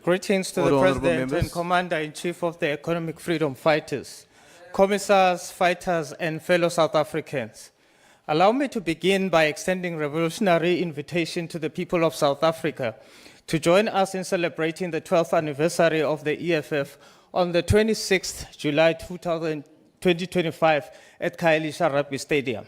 Greetings to the President and Commander-in-Chief of the Economic Freedom Fighters, commissars, fighters, and fellow South Africans. Allow me to begin by extending a revolutionary invitation to the people of South Africa to join us in celebrating the 12th anniversary of the EFF on the 26th July 2025 at Khayelitsha Rugby Stadium.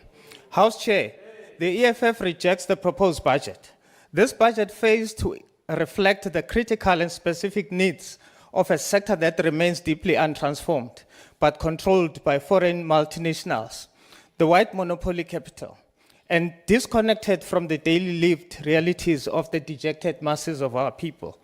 House Chair, the EFF rejects the proposed budget. This budget fails to reflect the critical and specific needs of a sector that remains deeply untransformed, but controlled by foreign multinationals, the white monopoly capital, and disconnected from the daily lived realities of the dejected masses of our people.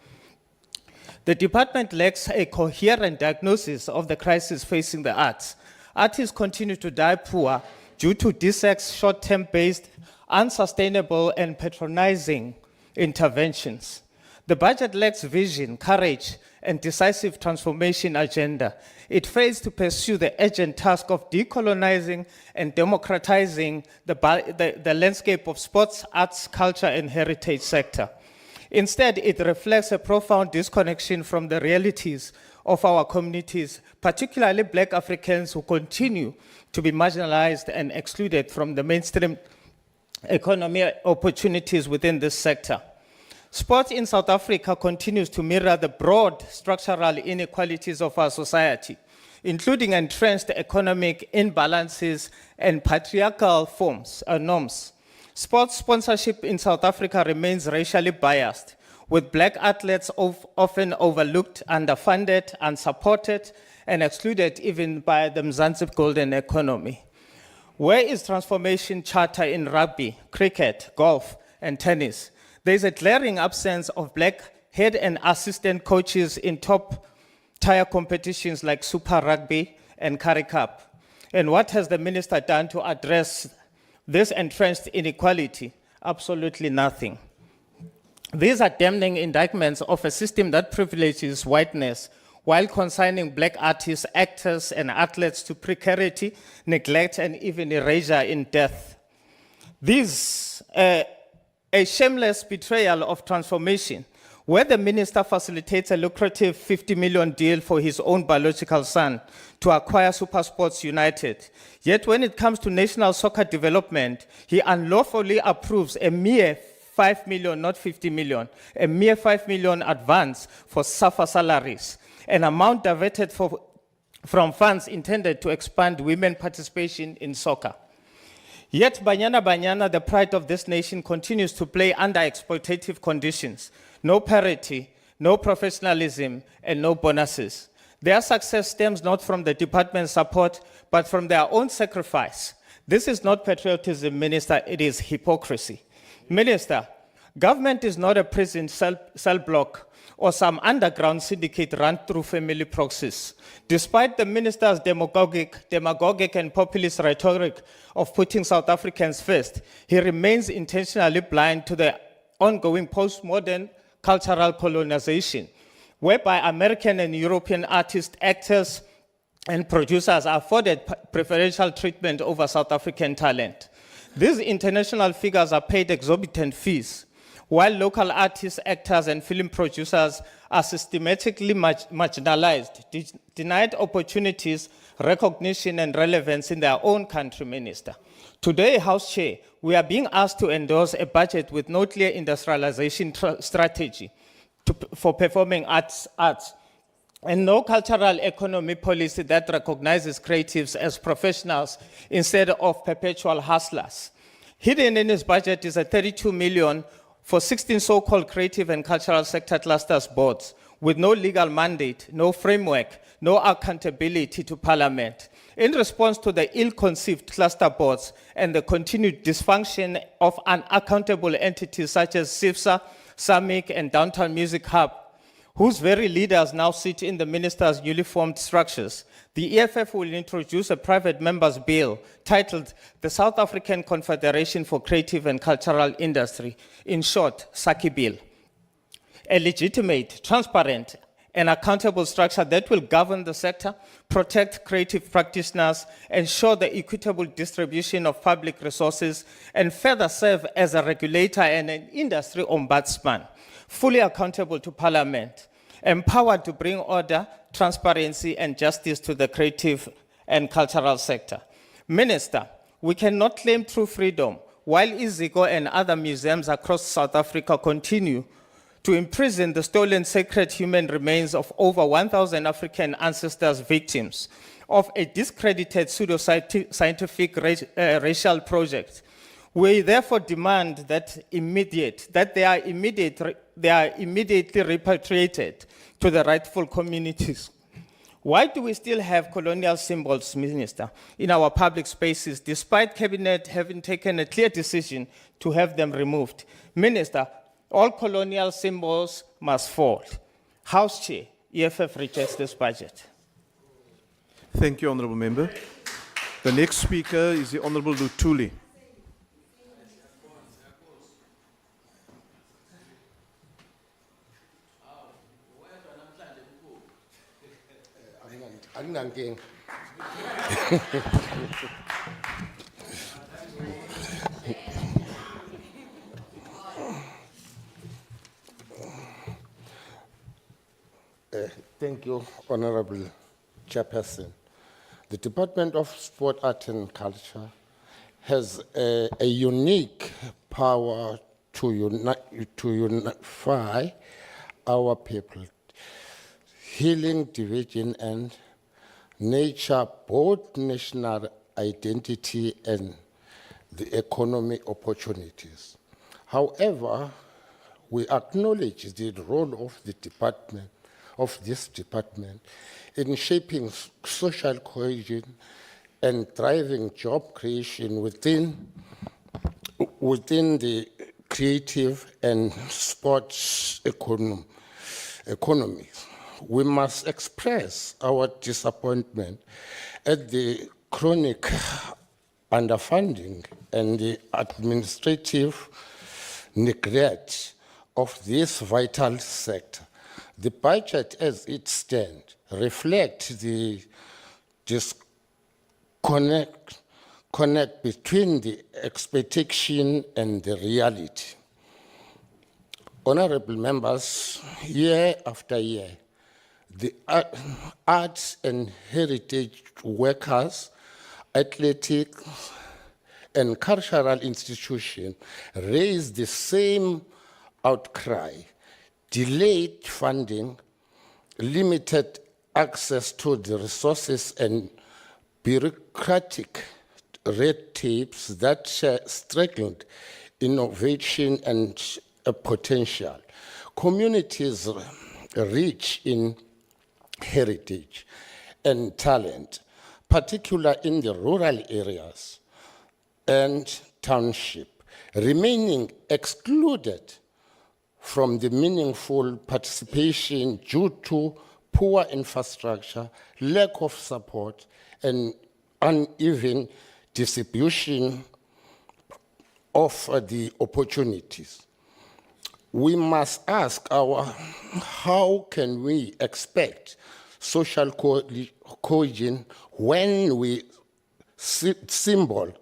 The department lacks a coherent diagnosis of the crisis facing the arts. Artists continue to die poor due to DSEC's short-term based, unsustainable and patronizing interventions. The budget lacks vision, courage, and decisive transformation agenda. It fails to pursue the urgent task of decolonizing and democratizing the landscape of sports, arts, culture, and heritage sector. Instead, it reflects a profound disconnection from the realities of our communities, particularly Black Africans who continue to be marginalized and excluded from the mainstream economic opportunities within this sector. Sport in South Africa continues to mirror the broad structural inequalities of our society, including entrenched economic imbalances and patriarchal norms. Sports sponsorship in South Africa remains racially biased, with Black athletes often overlooked, underfunded, unsupported, and excluded even by the mzansi golden economy. Where is transformation charter in rugby, cricket, golf, and tennis? There is a glaring absence of Black head and assistant coaches in top-tier competitions like Super Rugby and Currie Cup. And what has the minister done to address this entrenched inequality? Absolutely nothing. These are damning indictments of a system that privileges whiteness while consigning Black artists, actors, and athletes to precarity, neglect, and even erasure in death. These a shameless betrayal of transformation, where the minister facilitates a lucrative 50 million deal for his own biological son to acquire SuperSports United. Yet when it comes to national soccer development, he unlawfully approves a mere 5 million, not 50 million, a mere 5 million advance for SAFA salaries, an amount diverted from funds intended to expand women participation in soccer. Yet Banyana, the pride of this nation, continues to play under exploitative conditions. No parity, no professionalism, and no bonuses. Their success stems not from the department's support, but from their own sacrifice. This is not patriotism, Minister, it is hypocrisy. Minister, government is not a prison cell block or some underground syndicate run through family proxies. Despite the minister's demagogic and populist rhetoric of putting South Africans first, he remains intentionally blind to the ongoing postmodern cultural colonization, whereby American and European artists, actors, and producers are afforded preferential treatment over South African talent. These international figures are paid exorbitant fees, while local artists, actors, and film producers are systematically marginalized, denied opportunities, recognition, and relevance in their own country, Minister. Today, House Chair, we are being asked to endorse a budget with no clear industrialization strategy for performing arts, and no cultural economy policy that recognizes creatives as professionals instead of perpetual hustlers. Hidden in this budget is a 32 million for 16 so-called creative and cultural sector clusters boards with no legal mandate, no framework, no accountability to Parliament. In response to the ill-conceived cluster boards and the continued dysfunction of unaccountable entities such as SIFSA, SAMIC, and Downtown Music Hub, whose very leaders now sit in the minister's newly formed structures, the EFF will introduce a private members' bill titled the South African Confederation for Creative and Cultural Industry, in short, SACI Bill. A legitimate, transparent, an accountable structure that will govern the sector, protect creative practitioners, ensure the equitable distribution of public resources, and further serve as a regulator and an industry ombudsman, fully accountable to Parliament, empowered to bring order, transparency, and justice to the creative and cultural sector. Minister, we cannot claim true freedom while Iziko and other museums across South Africa continue to imprison the stolen sacred human remains of over 1,000 African ancestors victims of a discredited pseudo-scientific racial project. We therefore demand that they are immediately repatriated to the rightful communities. Why do we still have colonial symbols, Minister, in our public spaces, despite Cabinet having taken a clear decision to have them removed? Minister, all colonial symbols must fall. House Chair, EFF rejects this budget. Thank you, Honourable Member. The next speaker is the Honourable Lutuli. Thank you, Honorable Chairperson. The Department of Sport, Art and Culture has a unique power to unify our people, healing division and nature, both national identity and the economic opportunities. However, we acknowledge the role of the department, of this department, in shaping social cohesion and driving job creation within the creative and sports economies. We must express our disappointment at the chronic underfunding and the administrative neglect of this vital sector. The budget as it stands reflects the disconnect between the expectation and the reality. Honorable members, year after year, the arts and heritage workers, athletics, and cultural institutions raise the same outcry: delayed funding, limited access to the resources, and bureaucratic red tapes that struggled innovation and potential. Communities rich in heritage and talent, particularly in the rural areas and township, remaining excluded from the meaningful participation due to poor infrastructure, lack of support, and uneven distribution of the opportunities. We must ask how can we expect social cohesion when we symbol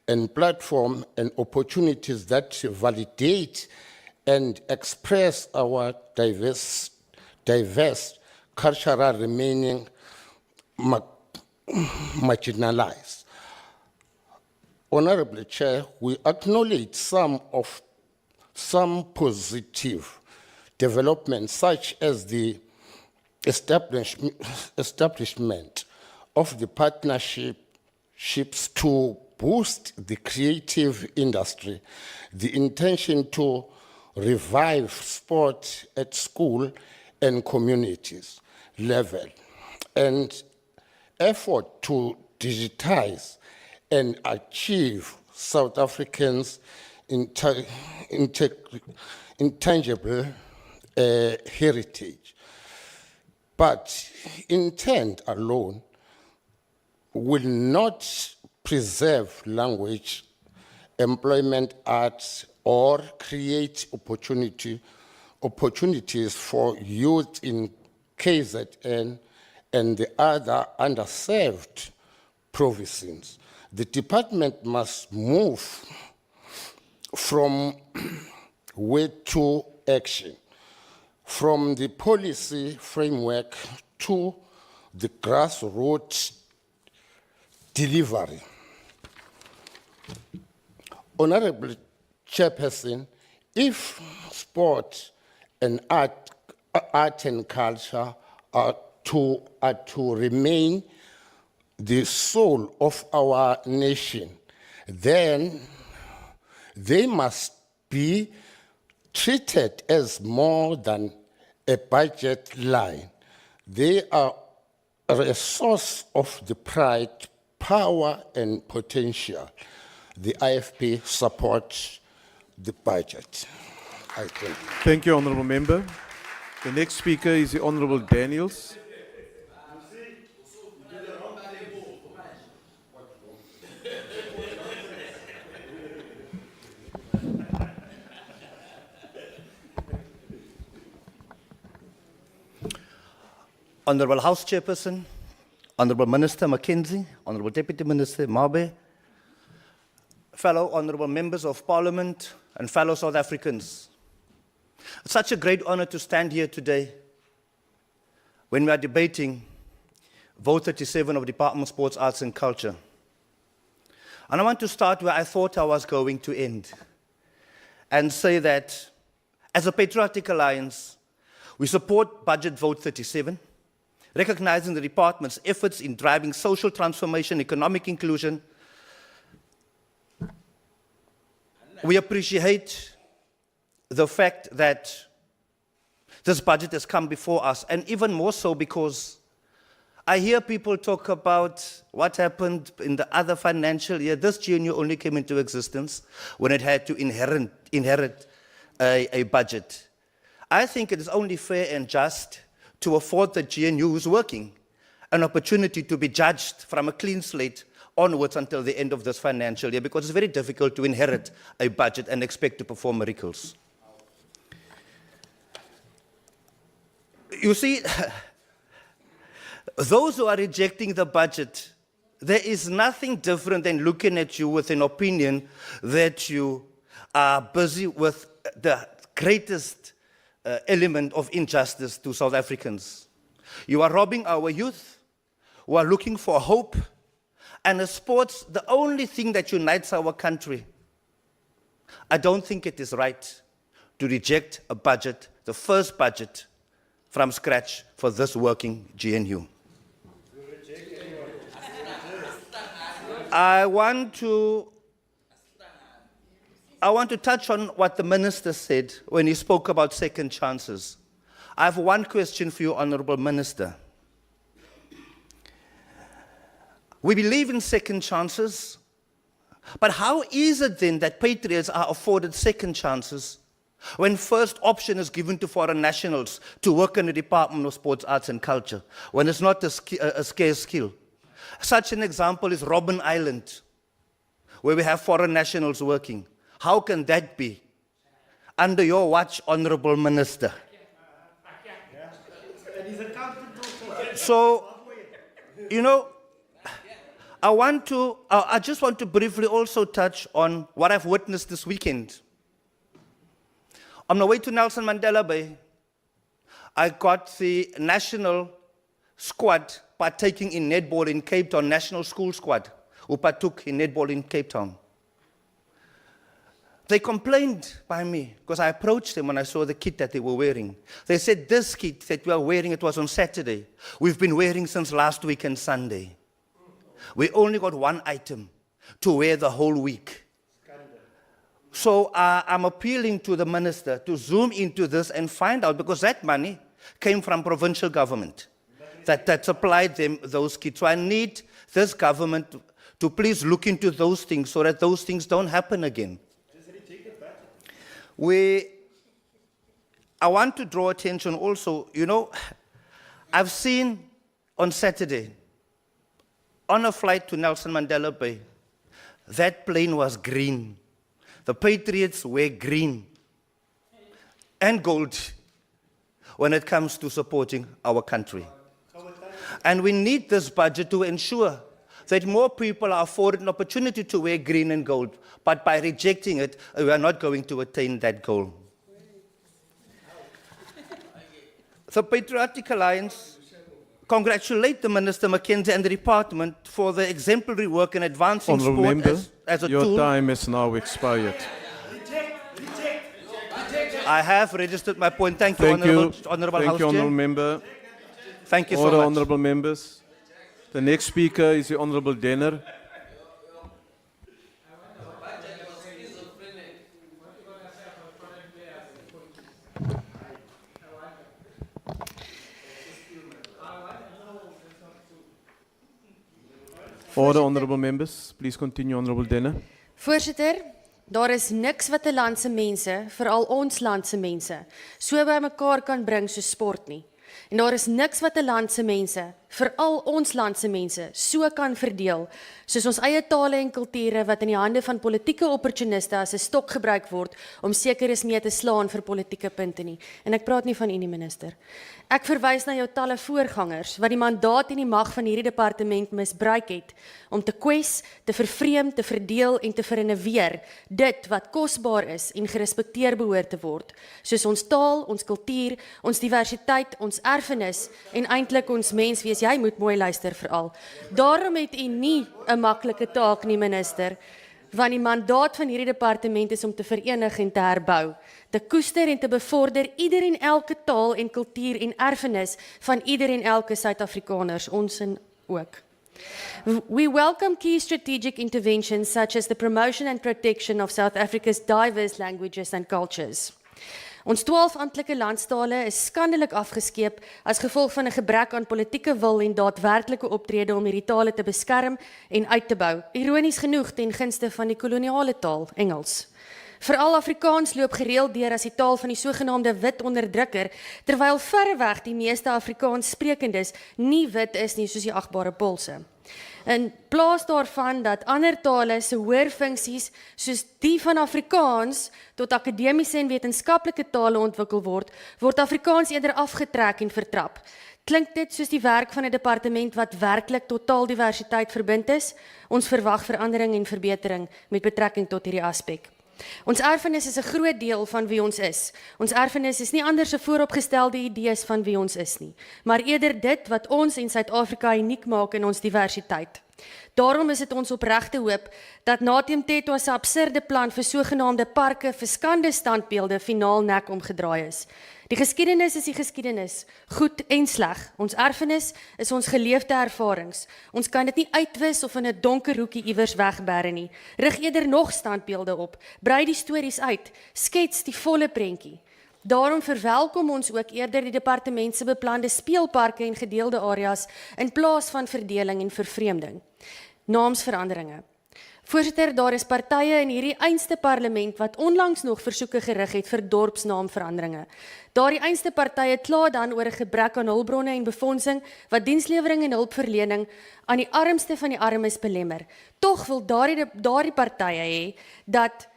and platform and opportunities that validate and express our diverse cultural remaining marginalized. Honorable Chair, we acknowledge some positive developments, such as the establishment of the partnerships to boost the creative industry, the intention to revive sport at school and communities level, and effort to digitize and achieve South Africans' intangible heritage. But intent alone will not preserve language, employment, arts, or create opportunities for youth in KZN and the other underserved provinces. The department must move from word to action, from the policy framework to the grassroots delivery. Honorable Chairperson, if sport and art and culture are to remain the soul of our nation, then they must be treated as more than a budget line. They are a source of the pride, power, and potential. The IFP supports the budget. I think. Thank you, Honourable Member. The next speaker is the Honourable Daniels. Honourable House Chairperson, Honourable Minister Mackenzie, Honourable Deputy Minister Mabe, fellow Honourable Members of Parliament and fellow South Africans. It's such a great honour to stand here today when we are debating Vote 37 of Department of Sports, Arts and Culture. And I want to start where I thought I was going to end and say that as a patriotic alliance, we support Budget Vote 37, recognizing the department's efforts in driving social transformation, economic inclusion. We appreciate the fact that this budget has come before us, and even more so because I hear people talk about what happened in the other financial year. This GNU only came into existence when it had to inherit a budget. I think it is only fair and just to afford the GNU who's working an opportunity to be judged from a clean slate onwards until the end of this financial year, because it's very difficult to inherit a budget and expect to perform miracles. You see, those who are rejecting the budget, there is nothing different than looking at you with an opinion that you are busy with the greatest element of injustice to South Africans. You are robbing our youth who are looking for hope, and as sports, the only thing that unites our country. I don't think it is right to reject a budget, the first budget from scratch for this working GNU. I want to touch on what the minister said when he spoke about second chances. I have one question for you, Honourable Minister. We believe in second chances, but how is it then that patriots are afforded second chances when first option is given to foreign nationals to work in the Department of Sports, Arts and Culture, when it's not a scarce skill? Such an example is Robben Island, where we have foreign nationals working. How can that be? Under your watch, Honourable Minister. So, you know, I just want to briefly also touch on what I've witnessed this weekend. On my way to Nelson Mandela Bay, I got the national squad partaking in netball in Cape Town, national school squad, who partook in netball in Cape Town. They complained by me because I approached them when I saw the kit that they were wearing. They said, this kit that we are wearing, it was on Saturday. We've been wearing since last week and Sunday. We only got one item to wear the whole week. So I'm appealing to the minister to zoom into this and find out, because that money came from provincial government that supplied them those kits. So I need this government to please look into those things so that those things don't happen again. I want to draw attention also, you know, I've seen on Saturday, on a flight to Nelson Mandela Bay, that plane was green. The Patriots were green and gold. when it comes to supporting our country. And we need this budget to ensure that more people are afforded an opportunity to wear green and gold, but by rejecting it, we are not going to attain that goal. The Patriotic Alliance congratulate the Minister Mackenzie and the department for the exemplary work in advancing Honourable sport Member, as a your tool. time has now expired. I have registered my point. Thank you, Thank you. Honourable Thank House you, Chair. Honourable Member. Thank you so Order, much. Honourable Members. The next speaker is the Honourable Denner. Order, Honourable Members. Please continue, Honourable Denner. Voorsitter, daar is niks wat 'n land se mense, veral ons land se mense, so by mekaar kan bring soos sport nie. En daar is niks wat 'n land se mense, veral ons land se mense, so kan verdeel, soos ons eie tale en kulture wat in die hande van politieke opportuniste as 'n stok gebruik word om sekeres mee te slaan vir politieke punte nie. En ek praat nie van u nie, minister. Ek verwys na jou talle voorgangers wat die mandaat en die mag van hierdie departement misbruik het om te kwes, te vervreem, te verdeel en te verinneweer dit wat kosbaar is en gerespekteer behoort te word, soos ons taal, ons kultuur, ons diversiteit, ons erfenis en eintlik ons menswees. Jy moet mooi luister veral. Daarom het u nie 'n maklike taak nie, minister, want die mandaat van hierdie departement is om te verenig en te herbou, te koester en te bevorder ieder en elke taal en kultuur en erfenis van ieder en elke Suid-Afrikaners, ons en ook. We welcome key strategic interventions such as the promotion and protection of South Africa's diverse languages and cultures. Ons 12 amptelike landstale is skandelik afgeskeep as gevolg van 'n gebrek aan politieke wil en daadwerklike optrede om hierdie tale te beskerm en uit te bou. Ironies genoeg ten gunste van die koloniale taal, Engels. Veral Afrikaans loop gereeld deur as die taal van die sogenaamde wit onderdrukker, terwyl verreweg die meeste Afrikaans sprekendes nie wit is nie, soos die agbare polse. In plaas daarvan dat ander tale se hoër funksies soos die van Afrikaans tot akademiese en wetenskaplike tale ontwikkel word, word Afrikaans eerder afgetrek en vertrap. Klink dit soos die werk van 'n departement wat werklik tot taaldiversiteit verbind is? Ons verwag verandering en verbetering met betrekking tot hierdie aspek. Ons erfenis is 'n groot deel van wie ons is. Ons erfenis is nie anders 'n vooropgestelde idees van wie ons is nie, maar eerder dit wat ons en Suid-Afrika uniek maak in ons diversiteit. Daarom is dit ons opregte hoop dat na Mthetwa se absurde plan vir sogenaamde parke vir skande standbeelde finaal nek omgedraai is. Die geskiedenis is die geskiedenis, goed en sleg. Ons erfenis is ons geleefde ervarings. Ons kan dit nie uitwis of in 'n donker hoekie iewers wegberre nie. Rig eerder nog standbeelde op, brei die stories uit, skets die volle prentjie. Daarom verwelkom ons ook eerder die departement se beplande speelparke en gedeelde areas in plaas van verdeling en vervreemding. Naamsveranderinge. Voorsitter, daar is partye in hierdie einste parlement wat onlangs nog versoeke gerig het vir dorpsnaamveranderinge. Daardie einste partye kla dan oor 'n gebrek aan hulpbronne en befondsing wat dienslewering en hulpverlening aan die armste van die armes belemmer. Tog wil daardie partye hê dat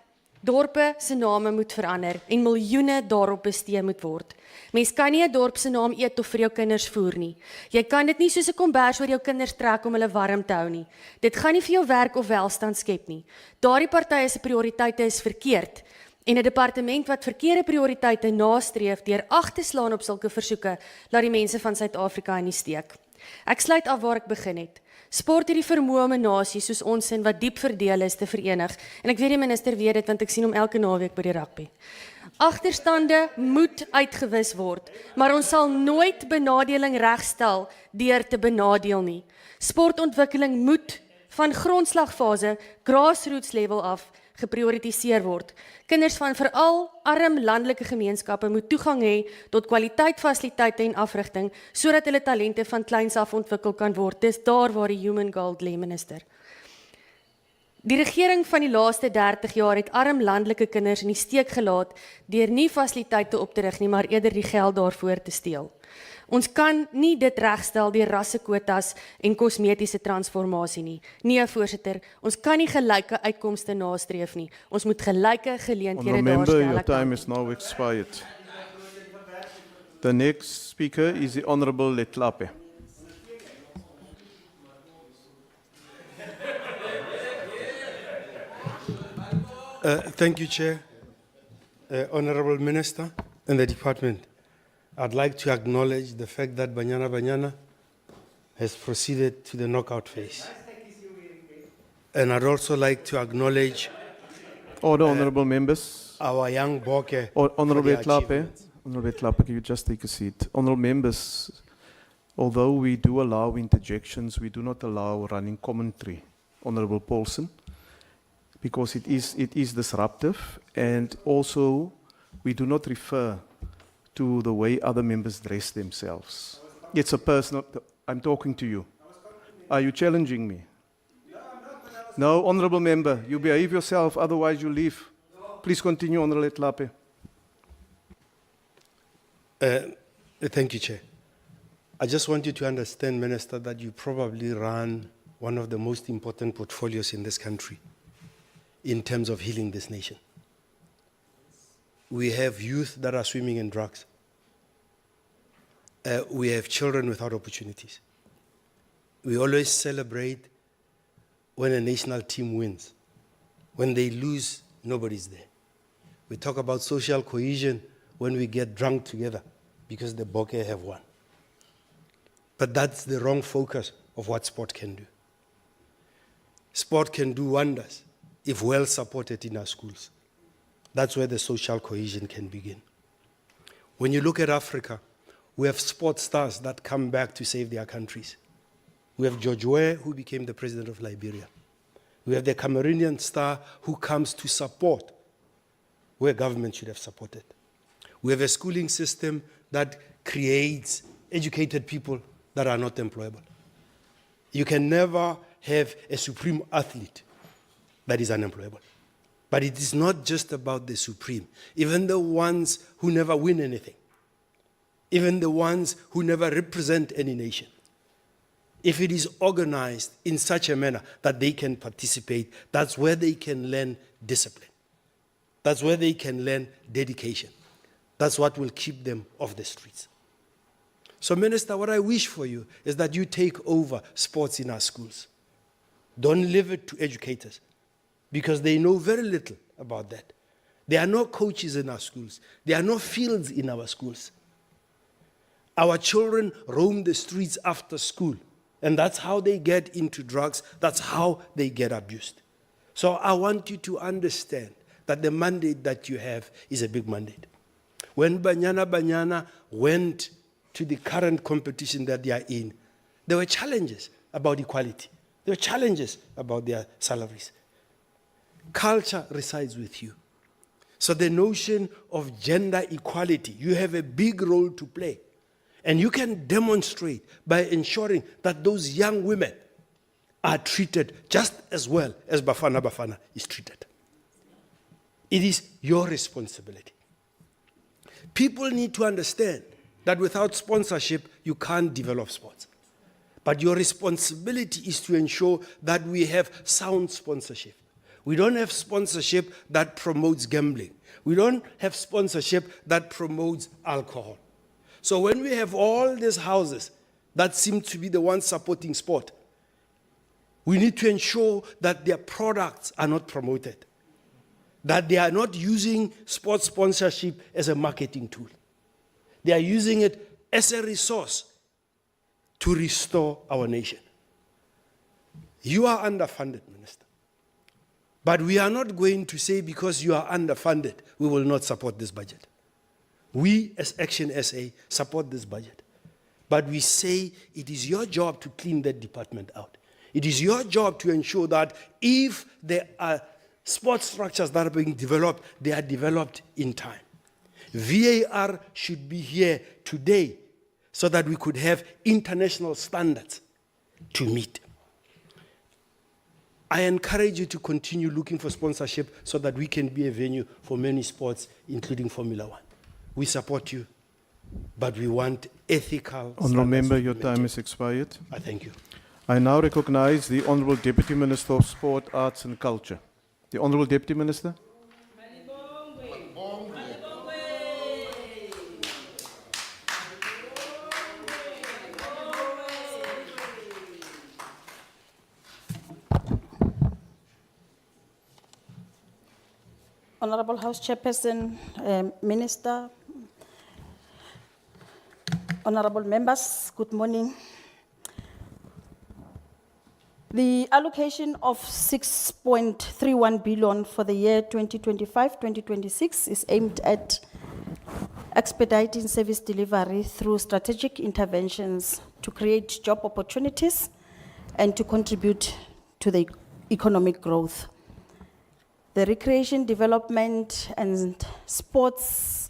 dorpe se name moet verander en miljoene daarop bestee moet word. Mens kan nie 'n dorp se naam eet of vir jou kinders voer nie. Jy kan dit nie soos 'n kombers oor jou kinders trek om hulle warm te hou nie. Dit gaan nie vir jou werk of welstand skep nie. Daardie partye se prioriteite is verkeerd en 'n departement wat verkeerde prioriteite nastreef deur ag te slaan op sulke versoeke, laat die mense van Suid-Afrika in die steek. Ek sluit af waar ek begin het. Sport het die vermoë om 'n nasie soos ons in wat diep verdeel is te verenig. En ek weet die minister weet dit want ek sien hom elke naweek by die rugby. Agterstande moet uitgewis word, maar ons sal nooit benadeling regstel deur te benadeel nie. Sportontwikkeling moet van grondslagfase, grassroots level af, geprioritiseer word. Kinders van veral arm landelike gemeenskappe moet toegang hê tot kwaliteit fasiliteite en afrigting, sodat hulle talente van kleins af ontwikkel kan word. Dis daar waar die human gold lê, minister. Die regering van die laaste 30 jaar het arm landelike kinders in die steek gelaat deur nie fasiliteite op te rig nie, maar eerder die geld daarvoor te steel. Ons kan nie dit regstel deur rassekwotas en kosmetiese transformasie nie. Nee, voorsitter, ons kan nie gelyke uitkomste nastreef nie. Ons moet gelyke geleenthede Honourable Member, daarstel. your time is now expired. The next speaker is the Honorable Letlape. Thank you, Chair. Honorable Minister and the Department, I'd like to acknowledge the fact that Banyana Banyana has proceeded to the knockout phase. And I'd also like to acknowledge Order, honorable members. our young Boke. Honorable for their Letlape, achievements. Honorable Letlape, can you just take a seat? Honorable members, although we do allow interjections, we do not allow running commentary. Honorable Paulson, because it is disruptive, and also we do not refer to the way other members dress themselves. It's a personal, I'm talking to you. Are you challenging me? No, honorable member, you behave yourself, otherwise you leave. Please continue, Honorable Letlape. Thank you, Chair. I just want you to understand, Minister, that you probably run one of the most important portfolios in this country in terms of healing this nation. We have youth that are swimming in drugs. We have children without opportunities. We always celebrate when a national team wins. When they lose, nobody's there. We talk about social cohesion when we get drunk together because the Boke have won. But that's the wrong focus of what sport can do. Sport can do wonders if well supported in our schools. That's where the social cohesion can begin. When you look at Africa, we have sports stars that come back to save their countries. We have George Weah, who became the president of Liberia. We have the Cameroonian star who comes to support where government should have supported. We have a schooling system that creates educated people that are not employable. You can never have a supreme athlete that is unemployable. But it is not just about the supreme. Even the ones who never win anything, even the ones who never represent any nation, if it is organized in such a manner that they can participate, that's where they can learn discipline. That's where they can learn dedication. That's what will keep them off the streets. So, Minister, what I wish for you is that you take over sports in our schools. Don't leave it to educators, because they know very little about that. There are no coaches in our schools. There are no fields in our schools. Our children roam the streets after school, and that's how they get into drugs. That's how they get abused. So I want you to understand that the mandate that you have is a big mandate. When Banyana Banyana went to the current competition that they are in, there were challenges about equality. There were challenges about their salaries. Culture resides with you. So the notion of gender equality, you have a big role to play. And you can demonstrate by ensuring that those young women are treated just as well as Bafana Bafana is treated. It is your responsibility. People need to understand that without sponsorship, you can't develop sports. But your responsibility is to ensure that we have sound sponsorship. We don't have sponsorship that promotes gambling. We don't have sponsorship that promotes alcohol. So when we have all these houses that seem to be the ones supporting sport, we need to ensure that their products are not promoted, that they are not using sports sponsorship as a marketing tool. They are using it as a resource to restore our nation. You are underfunded, Minister. But we are not going to say because you are underfunded, we will not support this budget. We, as Action SA, support this budget. But we say it is your job to clean that department out. It is your job to ensure that if there are sports structures that are being developed, they are developed in time. VAR should be here today so that we could have international standards to meet. I encourage you to continue looking for sponsorship so that we can be a venue for many sports, including Formula One. We support you, but we want ethical standards. Honourable Member, your time has expired. I thank you. I now recognize the Honourable Deputy Minister of Sport, Arts and Culture. The Honourable Deputy Minister. Honorable House Chairperson, Minister, honorable members, good morning. The allocation of 6.31 billion for the year 2025-2026 is aimed at expediting service delivery through strategic interventions to create job opportunities and to contribute to the economic growth. The Recreation Development and Sports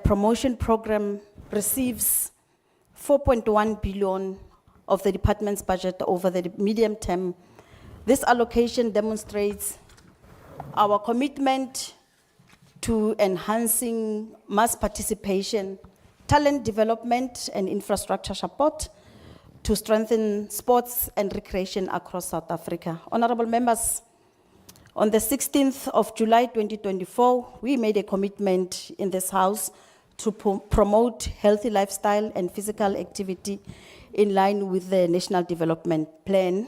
Promotion Program receives 4.1 billion of the department's budget over the medium term. This allocation demonstrates our commitment to enhancing mass participation, talent development, and infrastructure support to strengthen sports and recreation across South Africa. Honorable members, on the 16th of July 2024, we made a commitment in this House to promote healthy lifestyle and physical activity in line with the National Development Plan.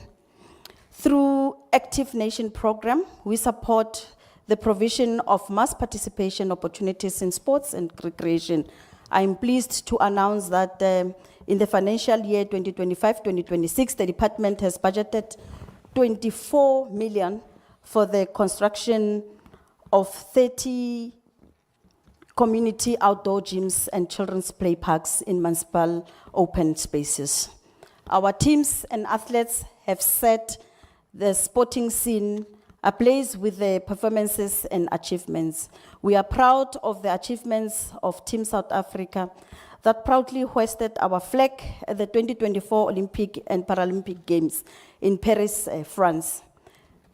Through Active Nation program, we support the provision of mass participation opportunities in sports and recreation. I am pleased to announce that in the financial year 2025-2026, the department has budgeted 24 million for the construction of 30 community outdoor gyms and children's play parks in municipal open spaces. Our teams and athletes have set the sporting scene ablaze with their performances and achievements. We are proud of the achievements of Team South Africa that proudly hoisted our flag at the 2024 Olympic and Paralympic Games in Paris, France.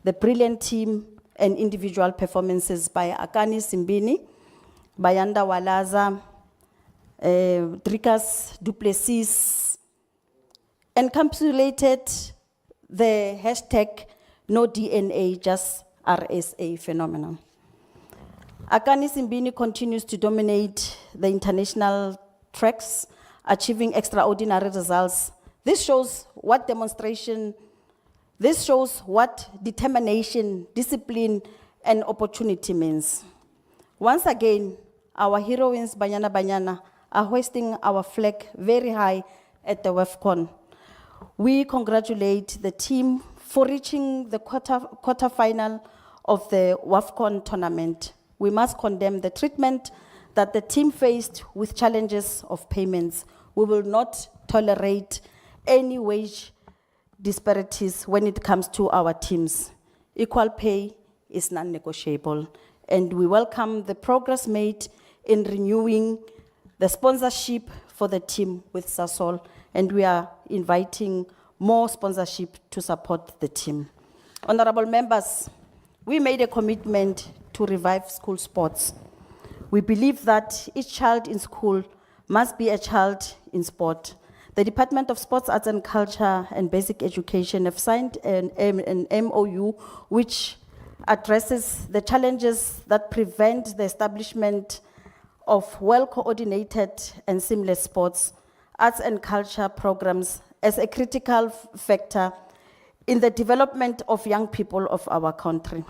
The brilliant team and individual performances by Akani Simbini, Bayanda Walaza, Drikas Duplessis, encapsulated the hashtag no DNA, just RSA phenomenon. Akani Simbini continues to dominate the international tracks, achieving extraordinary results. This shows what determination, discipline, and opportunity means. Once again, our heroines, Banyana Banyana, are hoisting our flag very high at the WAFCON. We congratulate the team for reaching the quarterfinal of the WAFCON tournament. We must condemn the treatment that the team faced with challenges of payments. We will not tolerate any wage disparities when it comes to our teams. Equal pay is non-negotiable, and we welcome the progress made in renewing the sponsorship for the team with Sasol, and we are inviting more sponsorship to support the team. Honorable members, we made a commitment to revive school sports. We believe that each child in school must be a child in sport. The Department of Sports, Arts and Culture and Basic Education have signed an MOU which addresses the challenges that prevent the establishment of well-coordinated and seamless sports, arts and culture programs as a critical factor in the development of young people of our country.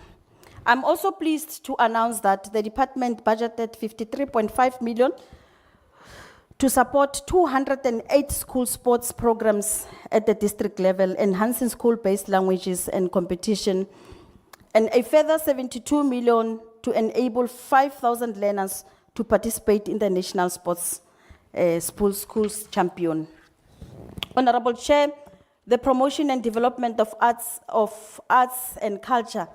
I'm also pleased to announce that the department budgeted 53.5 million to support 208 school sports programs at the district level, enhancing school-based languages and competition, and a further 72 million to enable 5,000 learners to participate in the National Sports Schools Champion. Honorable Chair, the promotion and development of arts and culture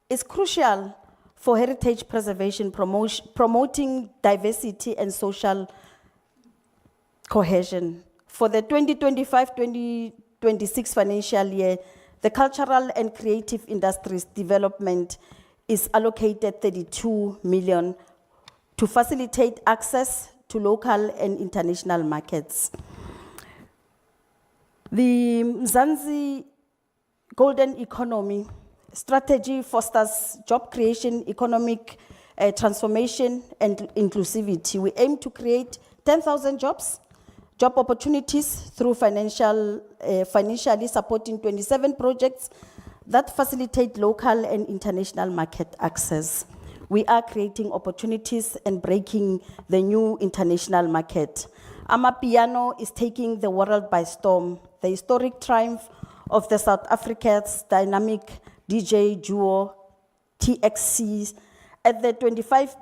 is crucial for heritage preservation, promoting diversity and social cohesion. For the 2025-2026 financial year, the cultural and creative industries development is allocated 32 million to facilitate access to local and international markets. The Mzansi Golden Economy strategy fosters job creation, economic transformation, and inclusivity. We aim to create 10,000 job opportunities through financially supporting 27 projects that facilitate local and international market access. we are creating opportunities and breaking the new international market. Amapiano is taking the world by storm. The historic triumph of the South Africa's dynamic DJ duo TXC at the 25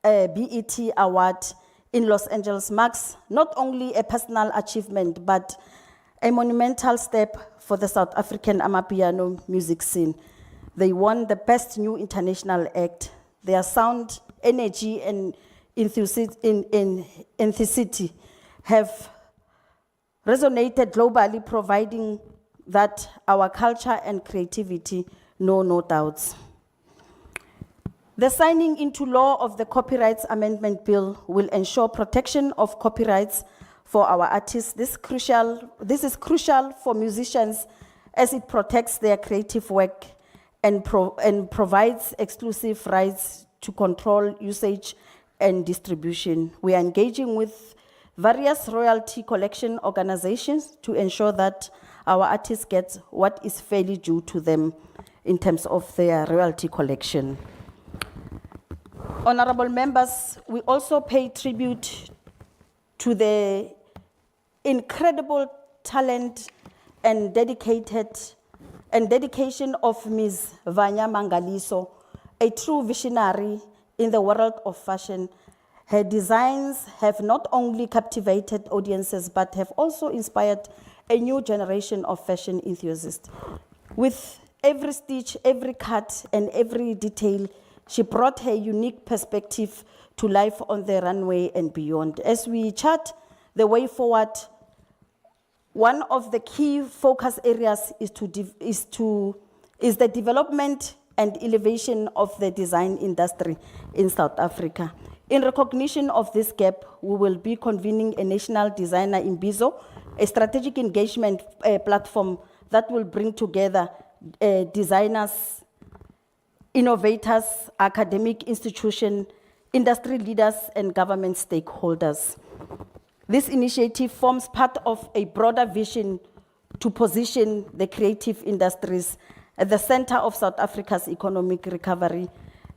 BET Award in Los Angeles marks not only a personal achievement, but a monumental step for the South African Amapiano music scene. They won the Best New International Act. Their sound, energy, and enthusiasm have resonated globally, providing that our culture and creativity know no doubts. The signing into law of the Copyrights Amendment Bill will ensure protection of copyrights for our artists. This is crucial for musicians as it protects their creative work and provides exclusive rights to control usage and distribution. We are engaging with various royalty collection organizations to ensure that our artists get what is fairly due to them in terms of their royalty collection. Honorable members, we also pay tribute to the incredible talent and dedication of Ms. Vanya Mangaliso, a true visionary in the world of fashion. Her designs have not only captivated audiences, but have also inspired a new generation of fashion enthusiasts. With every stitch, every cut, and every detail, she brought her unique perspective to life on the runway and beyond. As we chart the way forward, one of the key focus areas is the development and elevation of the design industry in South Africa. In recognition of this gap, we will be convening a national designer Imbizo, a strategic engagement platform that will bring together designers, innovators, academic institutions, industry leaders, and government stakeholders. This initiative forms part of a broader vision to position the creative industries at the center of South Africa's economic recovery,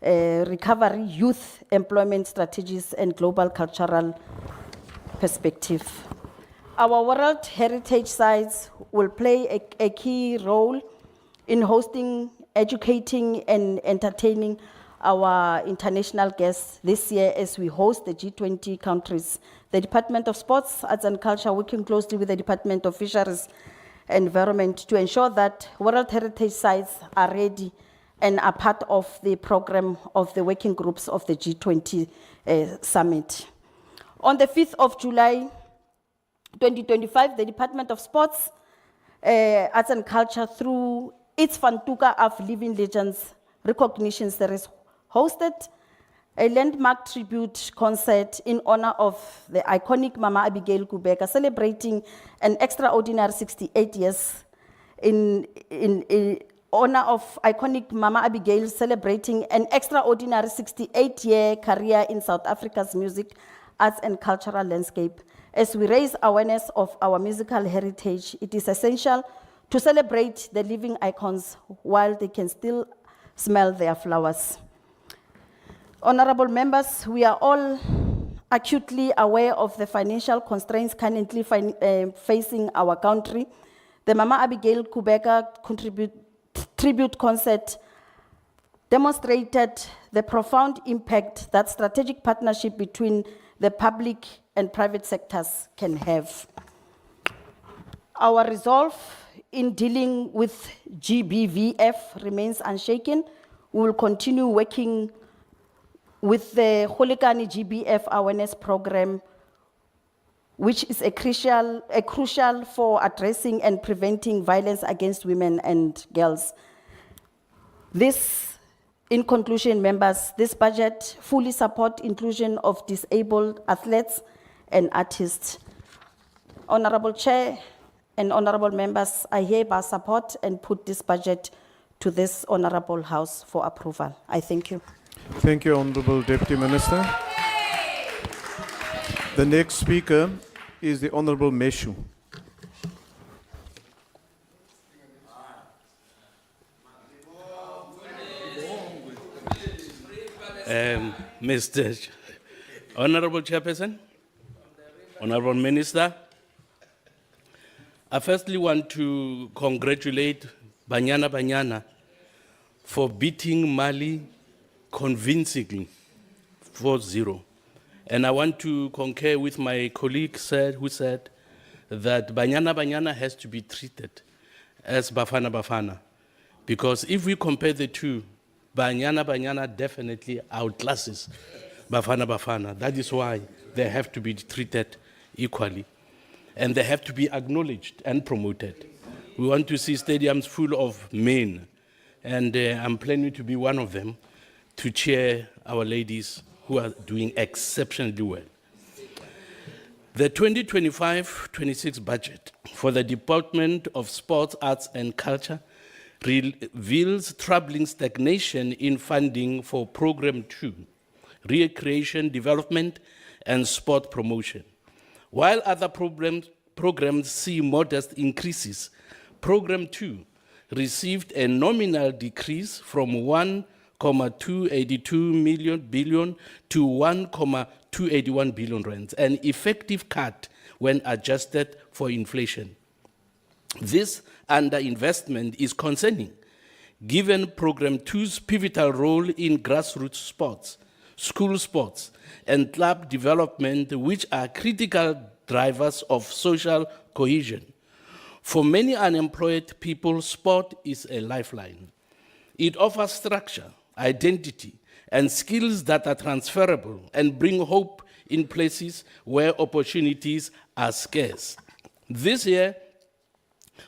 youth employment strategies, and global cultural perspective. Our World Heritage Sites will play a key role in hosting, educating, and entertaining our international guests this year as we host the G20 countries. The Department of Sports, Arts and Culture, working closely with the Department of Fisheries and Environment to ensure that World Heritage Sites are ready and are part of the program of the working groups of the G20 summit. On the 5th of July, 2025, the Department of Sports, Arts and Culture, through its Fantuka of Living Legends recognition series, hosted a landmark tribute concert in honor of the iconic Mama Abigail Kubeka, celebrating an extraordinary 68 years in honor of iconic Mama Abigail, celebrating an extraordinary 68-year career in South Africa's music, arts and cultural landscape. As we raise awareness of our musical heritage, it is essential to celebrate the living icons while they can still smell their flowers. Honorable members, we are all acutely aware of the financial constraints currently facing our country. The Mama Abigail Kubeka tribute concert demonstrated the profound impact that strategic partnership between the public and private sectors can have. Our resolve in dealing with GBVF remains unshaken. We will continue working with the Kgolekane GBF awareness program, which is a crucial for addressing and preventing violence against women and girls. This, in conclusion, members, this budget fully supports inclusion of disabled athletes and artists. Honorable Chair and honorable members, I hereby support and put this budget to this honorable House for approval. I thank you. Thank you, Honorable Deputy Minister. The next speaker is the Honorable Meshu. Mr. Honorable Chairperson, Honorable Minister, I firstly want to congratulate Banyana Banyana for beating Mali convincingly 4-0. And I want to concur with my colleague who said that Banyana Banyana has to be treated as Bafana Bafana. Because if we compare the two, Banyana Banyana definitely outclasses Bafana Bafana. That is why they have to be treated equally. And they have to be acknowledged and promoted. We want to see stadiums full of men. And I'm planning to be one of them to cheer our ladies who are doing exceptionally well. The 2025-26 budget for the Department of Sports, Arts and Culture reveals troubling stagnation in funding for Program 2, Recreation Development and Sport Promotion. While other programs see modest increases, Program 2 received a nominal decrease from 1,282 billion to 1,281 billion rands, an effective cut when adjusted for inflation. This underinvestment is concerning, given Program 2's pivotal role in grassroots sports, school sports, and club development, which are critical drivers of social cohesion. For many unemployed people, sport is a lifeline. It offers structure, identity, and skills that are transferable and bring hope in places where opportunities are scarce. This year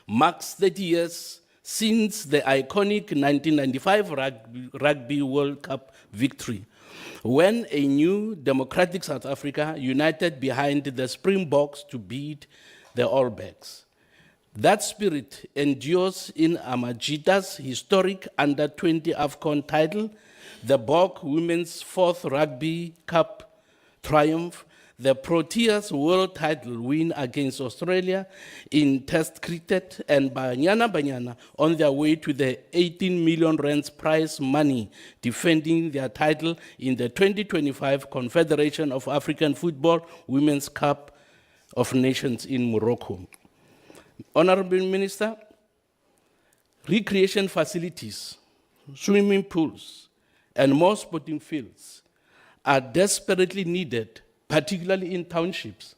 marks 30 years since the iconic 1995 Rugby World Cup victory, when a new democratic South Africa united behind the Springboks to beat the All Blacks. That spirit endures in Amajita's historic Under-20 AFCON title, the Bok Women's 4th Rugby Cup triumph, the Proteas World title win against Australia in Test cricket, and Banyana Banyana on their way to the 18 million rands prize money, defending their title in the 2025 Confederation of African Football Women's Cup of Nations in Morocco. Honorable Minister, recreation facilities, swimming pools, and more sporting fields are desperately needed, particularly in townships,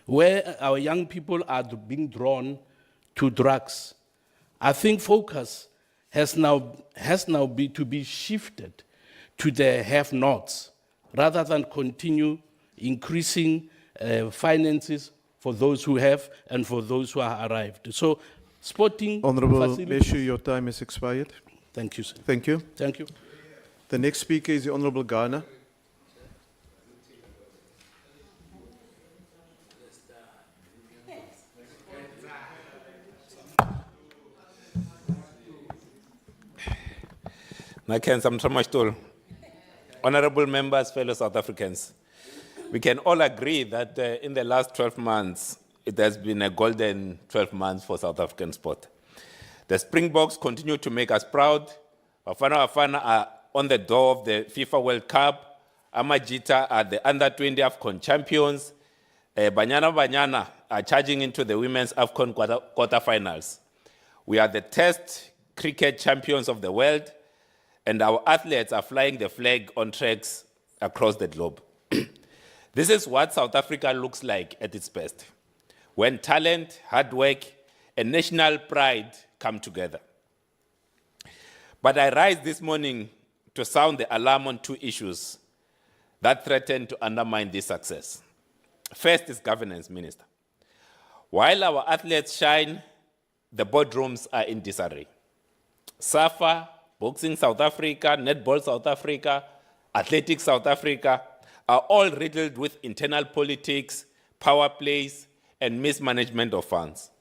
where our young people are being drawn to drugs. I think focus has now to be shifted to the have-nots, rather than continue increasing finances for those who have and for those who are arrived. So, sporting Honorable facilities. Meshu, your time has expired. Thank you, sir. Thank you. Thank you. The next speaker is the Honorable Ghana. Honorable members, fellow South Africans, we can all agree that in the last 12 months, it has been a golden 12 months for South African sport. The Springboks continue to make us proud. Bafana Bafana are on the door of the FIFA World Cup. Amajita are the Under-20 AFCON champions. Banyana Banyana are charging into the women's AFCON quarterfinals. We are the Test cricket champions of the world, and our athletes are flying the flag on tracks across the globe. This is what South Africa looks like at its best, when talent, hard work, and national pride come together. But I rise this morning to sound the alarm on two issues that threaten to undermine this success. First is governance, Minister. While our athletes shine, the boardrooms are in disarray. SAFA, Boxing South Africa, Netball South Africa, Athletics South Africa are all riddled with internal politics, power plays, and mismanagement of funds.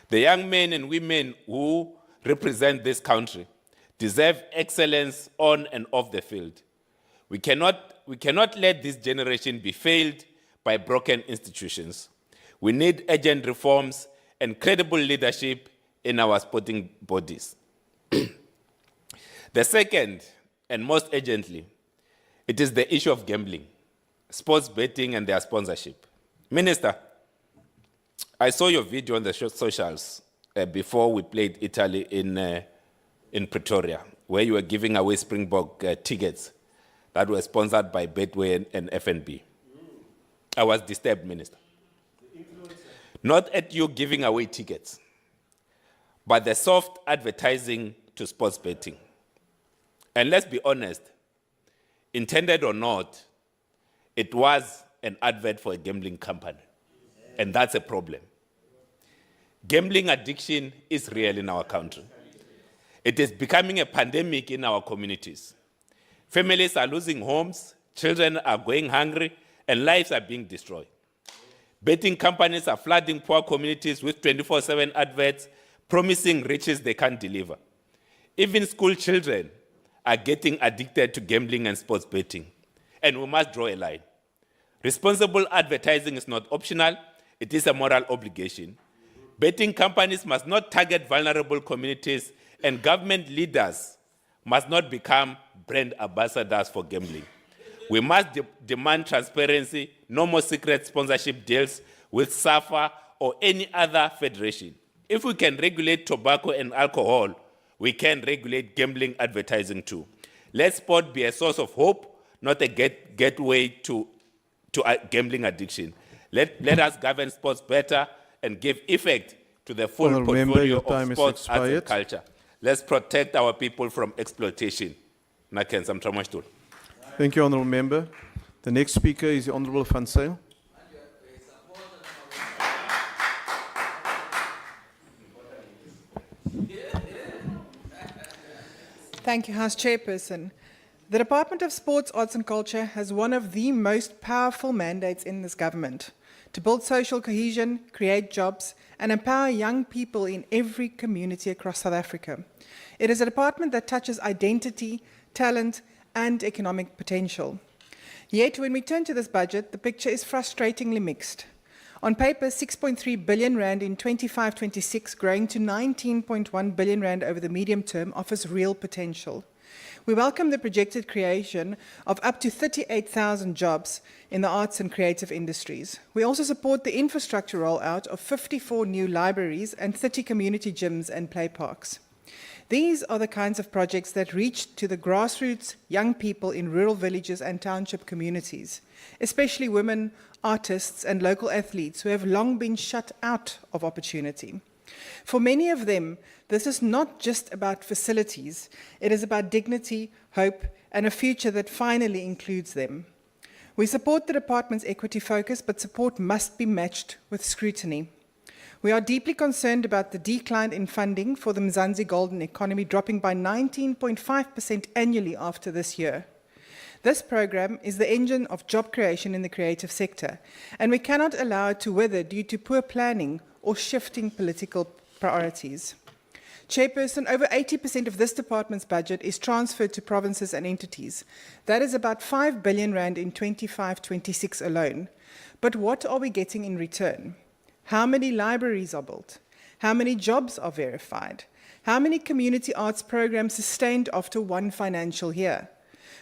The young men and women who represent this country deserve excellence on and off the field. We cannot let this generation be failed by broken institutions. We need urgent reforms and credible leadership in our sporting bodies. The second, and most urgently, It is the issue of gambling, sports betting and their sponsorship. Minister, I saw your video on the socials before we played Italy in Pretoria, where you were giving away Springbok tickets that were sponsored by Betway and FNB. I was disturbed, Minister. Not at you giving away tickets, but the soft advertising to sports betting. And let's be honest, intended or not, it was an advert for a gambling company. And that's a problem. Gambling addiction is real in our country. It is becoming a pandemic in our communities. Families are losing homes, children are going hungry, and lives are being destroyed. Betting companies are flooding poor communities with 24/7 adverts, promising riches they can't deliver. Even school children are getting addicted to gambling and sports betting, and we must draw a line. Responsible advertising is not optional, it is a moral obligation. Betting companies must not target vulnerable communities, and government leaders must not become brand ambassadors for gambling. We must demand transparency, no more secret sponsorship deals with SAFA or any other federation. If we can regulate tobacco and alcohol, we can regulate gambling advertising too. Let sport be a source of hope, not a gateway to gambling addiction. Let us govern sports better and give effect to the full Honourable Member, portfolio your time of is sports, arts and expired. culture. Let's protect our people from exploitation. Nakenza Mtramashtul. Thank you, Honourable Member. The next speaker is the Honourable Van Zyl. Thank you, House Chairperson. The Department of Sports, Arts and Culture has one of the most powerful mandates in this government: to build social cohesion, create jobs, and empower young people in every community across South Africa. It is a department that touches identity, talent, and economic potential. Yet, when we turn to this budget, the picture is frustratingly mixed. On paper, 6.3 billion rand in 25-26, growing to 19.1 billion rand over the medium term, offers real potential. We welcome the projected creation of up to 38,000 jobs in the arts and creative industries. We also support the infrastructure rollout of 54 new libraries and 30 community gyms and play parks. These are the kinds of projects that reach to the grassroots young people in rural villages and township communities, especially women, artists, and local athletes who have long been shut out of opportunity. For many of them, this is not just about facilities, it is about dignity, hope, and a future that finally includes them. We support the department's equity focus, but support must be matched with scrutiny. We are deeply concerned about the decline in funding for the Mzansi golden economy, dropping by 19.5% annually after this year. This program is the engine of job creation in the creative sector, and we cannot allow it to wither due to poor planning or shifting political priorities. Chairperson, over 80% of this department's budget is transferred to provinces and entities. That is about 5 billion rand in 25-26 alone. But what are we getting in return? How many libraries are built? How many jobs are verified? How many community arts programs sustained after one financial year?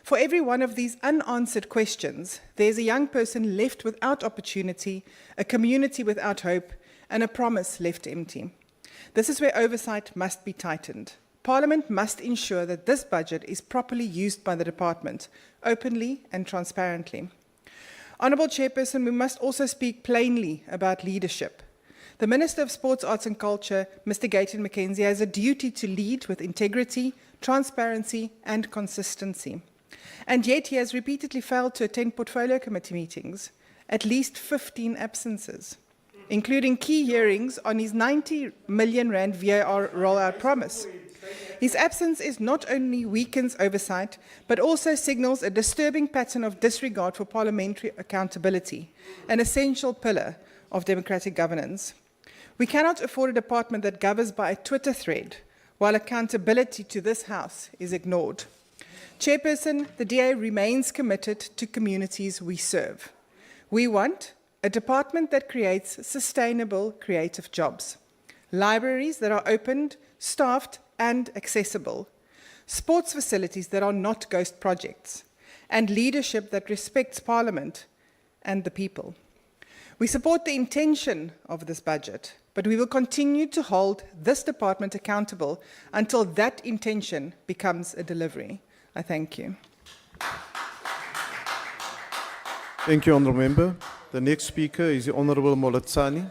For every one of these unanswered questions, there's a young person left without opportunity, a community without hope, and a promise left empty. This is where oversight must be tightened. Parliament must ensure that this budget is properly used by the department, openly and transparently. Honourable Chairperson, we must also speak plainly about leadership. The Minister of Sports, Arts and Culture, Mr. Gayton McKenzie, has a duty to lead with integrity, transparency and consistency. And yet he has repeatedly failed to attend portfolio committee meetings, at least 15 absences, including key hearings on his 90 million rand VAR rollout promise. His absence is not only weakens oversight, but also signals a disturbing pattern of disregard for parliamentary accountability, an essential pillar of democratic governance. We cannot afford a department that governs by a Twitter thread, while accountability to this House is ignored. Chairperson, the DA remains committed to communities we serve. We want a department that creates sustainable creative jobs, libraries that are opened, staffed, and accessible, sports facilities that are not ghost projects, and leadership that respects Parliament and the people. We support the intention of this budget, but we will continue to hold this department accountable until that intention becomes a delivery. I thank you. Thank you, Honourable Member. The next speaker is the Honourable Molatsani.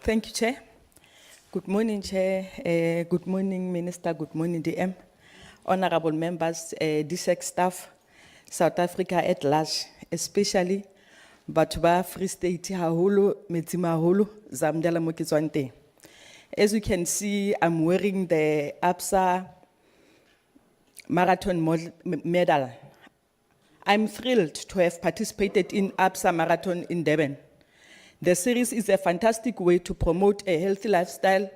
Thank you, Chair. Good morning, Chair. Good morning, Minister. Good morning, DM. Honorable members, DSEC staff, South Africa at large, especially Batuba Free State, Haholo, Metimaholo, Zamdala Mokizwante. As you can see, I'm wearing the APSA Marathon medal. I'm thrilled to have participated in APSA Marathon in Durban. The series is a fantastic way to promote a healthy lifestyle,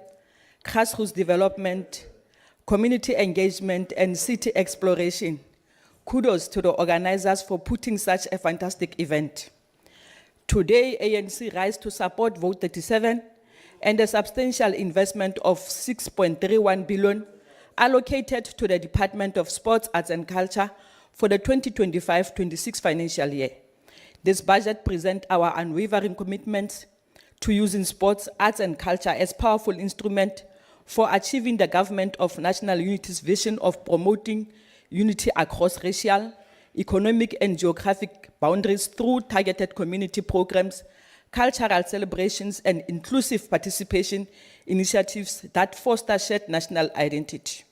grassroots development, community engagement, and city exploration. Kudos to the organizers for putting such a fantastic event. Today, ANC rise to support Vote 37 and a substantial investment of 6.31 billion allocated to the Department of Sports, Arts and Culture for the 2025-26 financial year. This budget presents our unwavering commitment to using sports, arts and culture as powerful instrument for achieving the Government of National Unity's vision of promoting unity across racial, economic and geographic boundaries through targeted community programs, cultural celebrations and inclusive participation initiatives that foster shared national identity.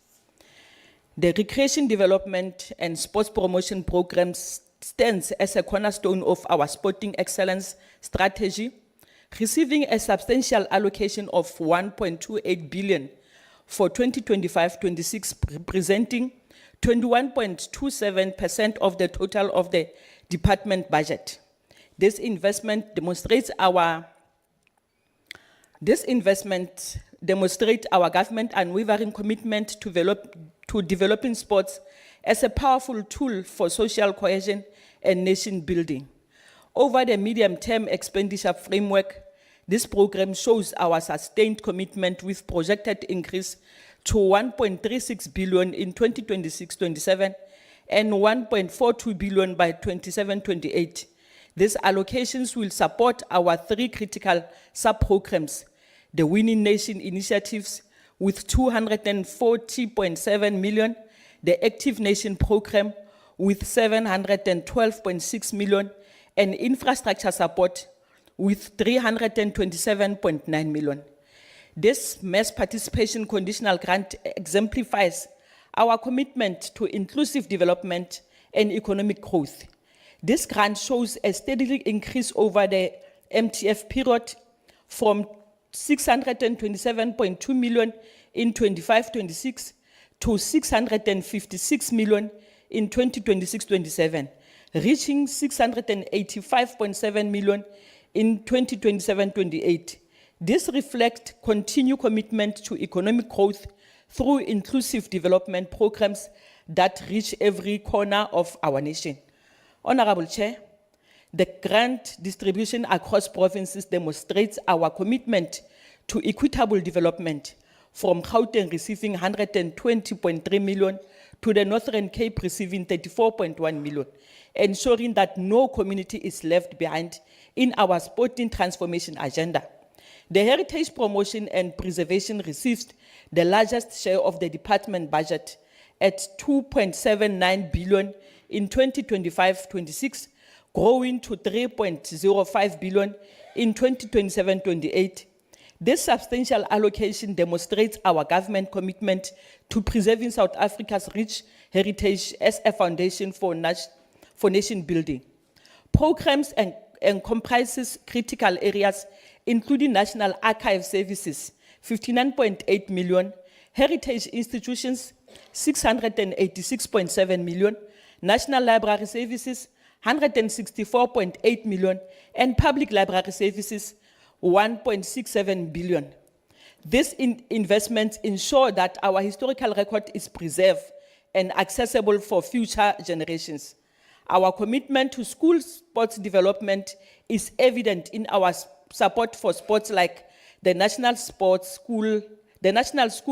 The recreation development and sports promotion programs stands as a cornerstone of our sporting excellence strategy, receiving a substantial allocation of 1.28 billion for 2025-26, representing 21.27% of the total of the department budget. This investment demonstrates our government unwavering commitment to developing sports as a powerful tool for social cohesion and nation building. Over the medium-term expenditure framework, this program shows our sustained commitment with projected increase to 1.36 billion in 2026-27 and 1.42 billion by 27-28. These allocations will support our three critical sub-programs, the Winning Nation initiatives with 240.7 million, the Active Nation program with 712.6 million, and infrastructure support with 327.9 million. This mass participation conditional grant exemplifies our commitment to inclusive development and economic growth. This grant shows a steady increase over the MTF period from 627.2 million in 25-26 to 656 million in 2026-27, reaching 685.7 million in 2027-28. This reflects continued commitment to economic growth through inclusive development programs that reach every corner of our nation. Honorable Chair, the grant distribution across provinces demonstrates our commitment to equitable development, from Gauteng receiving 120.3 million to the Northern Cape receiving 34.1 million, ensuring that no community is left behind in our sporting transformation agenda. The heritage promotion and preservation received the largest share of the department budget at 2.79 billion in 2025-26, growing to 3.05 billion in 2027-28. This substantial allocation demonstrates our government commitment to preserving South Africa's rich heritage as a foundation for nation building. Programs comprises critical areas including National Archive Services, 59.8 million, heritage institutions, 686.7 million, National Library Services, 164.8 million, and Public Library Services, 1.67 billion. These investments ensure that our historical record is preserved and accessible for future generations. Our commitment to school sports development is evident in our support for sports like the National School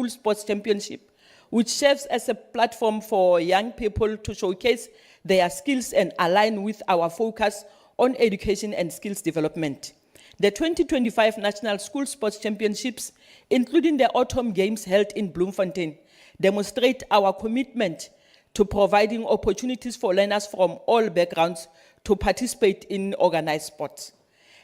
Sports Championship, which serves as a platform for young people to showcase their skills and align with our focus on education and skills development. The 2025 National School Sports Championships, including the Autumn Games held in Bloemfontein, demonstrate our commitment to providing opportunities for learners from all backgrounds to participate in organized sports.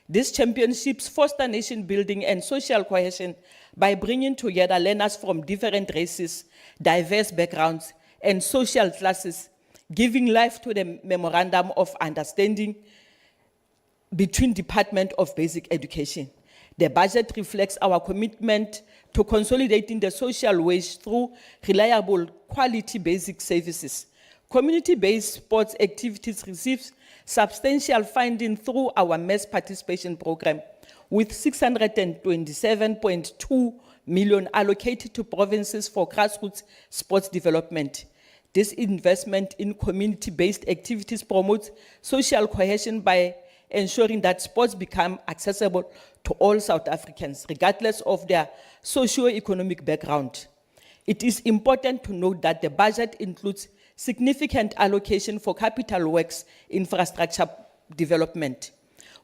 These championships foster nation building and social cohesion by bringing together learners from different races, diverse backgrounds, and social classes, giving life to the Memorandum of Understanding between Department of Basic Education. The budget reflects our commitment to consolidating the social wage through reliable, quality basic services. Community-based sports activities receive substantial funding through our mass participation program, with 627.2 million allocated to provinces for grassroots sports development. This investment in community-based activities promotes social cohesion by ensuring that sports become accessible to all South Africans, regardless of their socio-economic background. It is important to note that the budget includes significant allocation for capital works infrastructure development,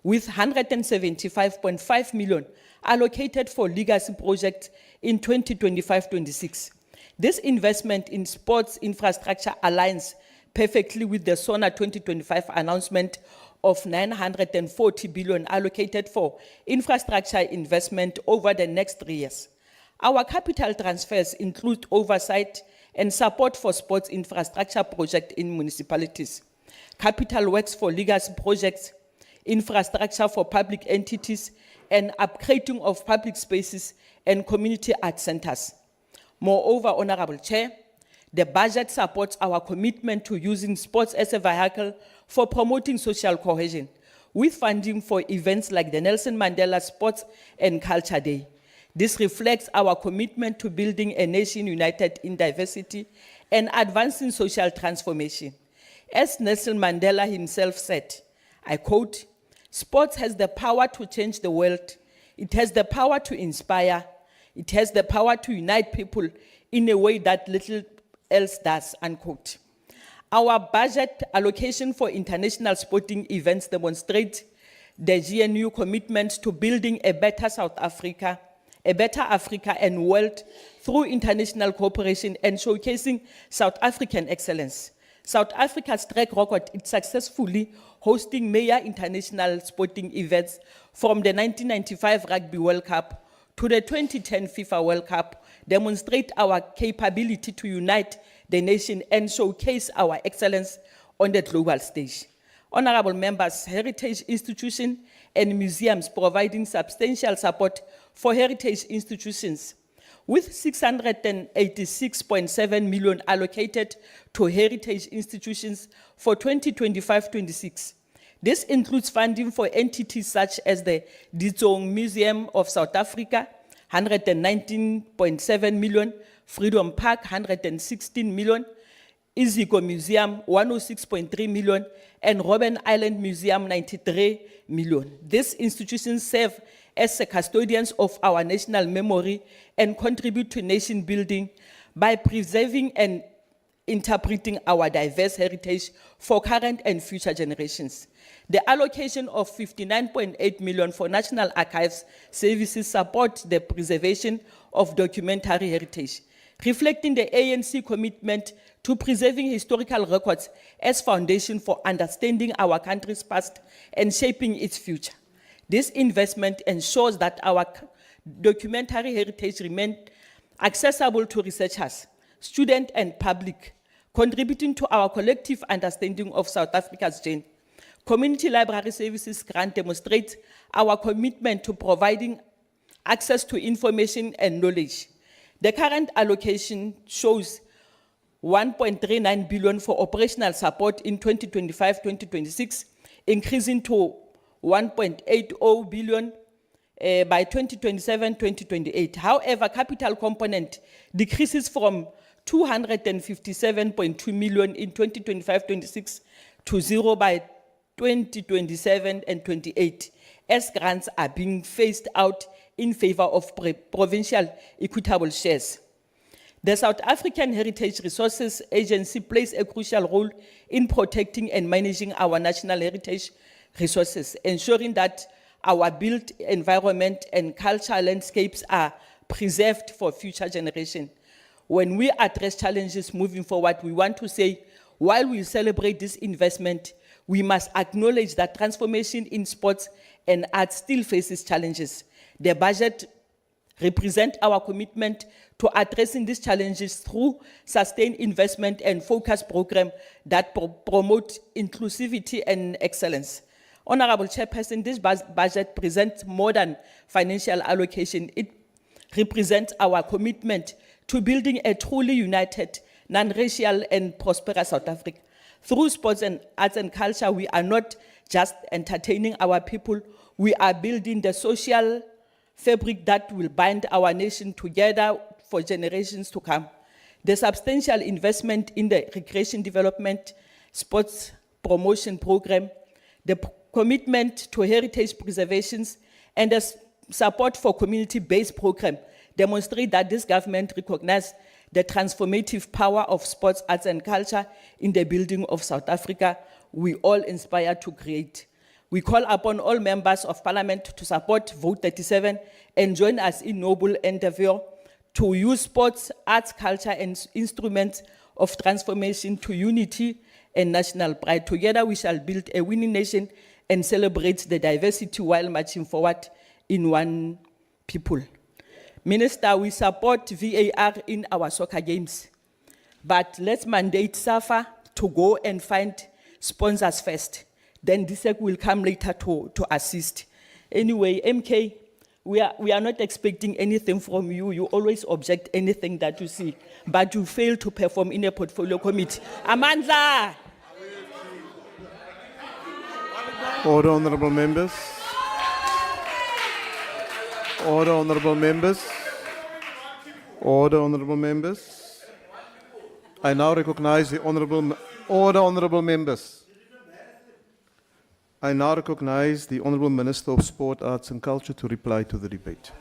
with 175.5 million allocated for legacy projects in 2025-26. This investment in sports infrastructure aligns perfectly with the SONA 2025 announcement of 940 billion allocated for infrastructure investment over the next 3 years. Our capital transfers include oversight and support for sports infrastructure projects in municipalities, capital works for legacy projects, infrastructure for public entities, and upgrading of public spaces and community art centers. Moreover, Honorable Chair, the budget supports our commitment to using sports as a vehicle for promoting social cohesion, with funding for events like the Nelson Mandela Sports and Culture Day. This reflects our commitment to building a nation united in diversity and advancing social transformation. As Nelson Mandela himself said, I quote, "Sports has the power to change the world. It has the power to inspire. It has the power to unite people in a way that little else does," unquote. Our budget allocation for international sporting events demonstrates the GNU commitment to building a better South Africa, a better Africa and world through international cooperation and showcasing South African excellence. South Africa's track record is successfully hosting major international sporting events, from the 1995 Rugby World Cup to the 2010 FIFA World Cup, demonstrate our capability to unite the nation and showcase our excellence on the global stage. Honorable members, heritage institutions and museums providing substantial support for heritage institutions, with 686.7 million allocated to heritage institutions for 2025-26. This includes funding for entities such as the Ditsong Museum of South Africa, 119.7 million, Freedom Park, 116 million, Iziko Museum, 106.3 million, and Robben Island Museum, 93 million. These institutions serve as the custodians of our national memory and contribute to nation building by preserving and interpreting our diverse heritage for current and future generations. The allocation of 59.8 million for National Archives services support the preservation of documentary heritage, reflecting the ANC commitment to preserving historical records as foundation for understanding our country's past and shaping its future. This investment ensures that our documentary heritage remains accessible to researchers, students, and public, contributing to our collective understanding of South Africa's journey. Community Library Services grant demonstrates our commitment to providing access to information and knowledge. The current allocation shows 1.39 billion for operational support in 2025-2026, increasing to 1.80 billion by 2027-2028. However, capital component decreases from 257.2 million in 2025-26 to 0 by 2027 and 28, as grants are being phased out in favor of provincial equitable shares. The South African Heritage Resources Agency plays a crucial role in protecting and managing our national heritage resources, ensuring that our built environment and cultural landscapes are preserved for future generations. When we address challenges moving forward, we want to say, while we celebrate this investment, we must acknowledge that transformation in sports and arts still faces challenges. The budget represents our commitment to addressing these challenges through sustained investment and focused programs that promote inclusivity and excellence. Honorable Chairperson, this budget presents more than financial allocation. It represents our commitment to building a truly united, non-racial and prosperous South Africa. Through sports and arts and culture, we are not just entertaining our people, we are building the social fabric that will bind our nation together for generations to come. The substantial investment in the recreation development, sports promotion program, the commitment to heritage preservations, and the support for community-based program demonstrate that this government recognizes the transformative power of sports, arts, and culture in the building of South Africa we all inspire to create. We call upon all members of Parliament to support Vote 37 and join us in noble endeavor to use sports, arts, culture, and instruments of transformation to unity and national pride. Together we shall build a winning nation and celebrate the diversity while marching forward in one people. Minister, we support VAR in our soccer games, but let's mandate SAFA to go and find sponsors first. Then DSEC will come later to assist. Anyway, MK, we are not expecting anything from you. You always object anything that you see, but you fail to perform in a portfolio committee. Amandla! Order, honourable members. Order, honourable members. Order, honourable members. I now recognize the order, honourable members. I now recognize the Honourable Minister of Sport, Arts and Culture to reply to the debate.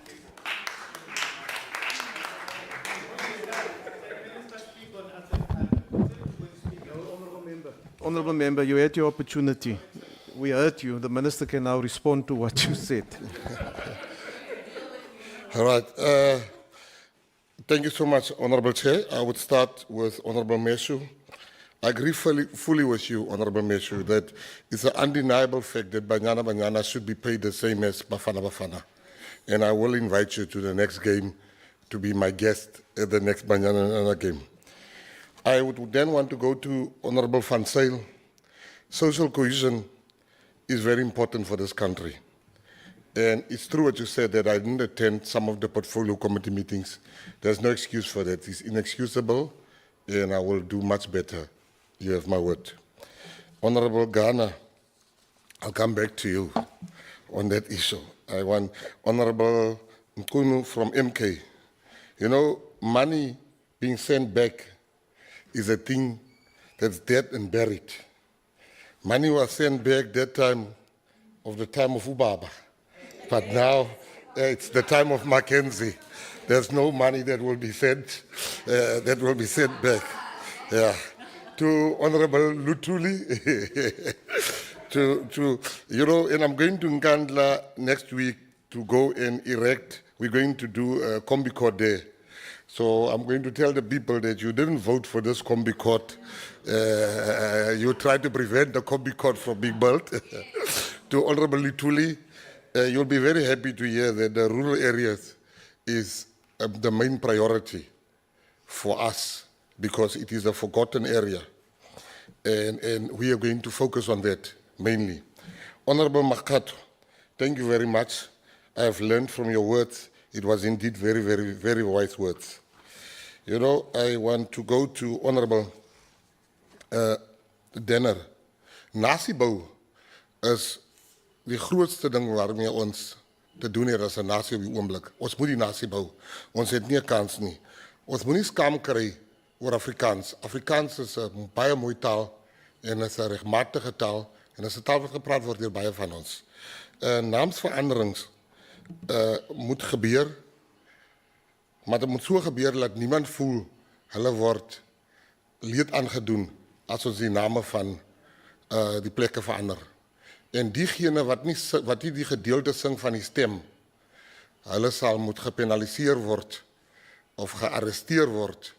Honourable Member, you had your opportunity. We heard you. The Minister can now respond to what you said. All right. Thank you so much, Honourable Chair. I would start with Honourable Meshu. I agree fully with you, Honourable Meshu, that it's an undeniable fact that Banyana should be paid the same as Bafana. And I will invite you to the next game to be my guest at the next Banyana game. I would then want to go to Honourable Van Zyl. Social cohesion is very important for this country. And it's true what you said, that I didn't attend some of the portfolio committee meetings. There's no excuse for that. It's inexcusable, and I will do much better. You have my word. Honourable Ghana, I'll come back to you on that issue. I want Honourable Nkunu from MK. You know, money being sent back is a thing that's dead and buried. Money was sent back that time of Ubaba. But now it's the time of Mackenzie. There's no money that will be sent back. Yeah. To Honourable Lutuli, and I'm going to Nkandla next week to go and erect. We're going to do a combi court there. So I'm going to tell the people that you didn't vote for this combi court. You tried to prevent the combi court from being built. To Honourable Lutuli, you'll be very happy to hear that the rural areas is the main priority for us, because it is a forgotten area. And we are going to focus on that mainly. Honourable Makato, thank you very much. I have learned from your words. It was indeed very, very, very wise words. You know, I want to go to Honourable Denner. Nasibou is die grootste ding waarmee ons te doen het as 'n nasie op die oomblik. Ons moet die nasie bou. Ons het nie 'n kans nie. Ons moenie skaam kry oor Afrikaans. Afrikaans is 'n baie mooi taal en is 'n regmatige taal en is 'n taal wat gepraat word deur baie van ons. Naamsveranderings moet gebeur, maar dit moet so gebeur dat niemand voel hulle word leed aangedoen as ons die name van die plekke verander. En diegene wat nie die gedeelte sing van die stem, hulle sal moet gepenaliseer word of gearresteer word.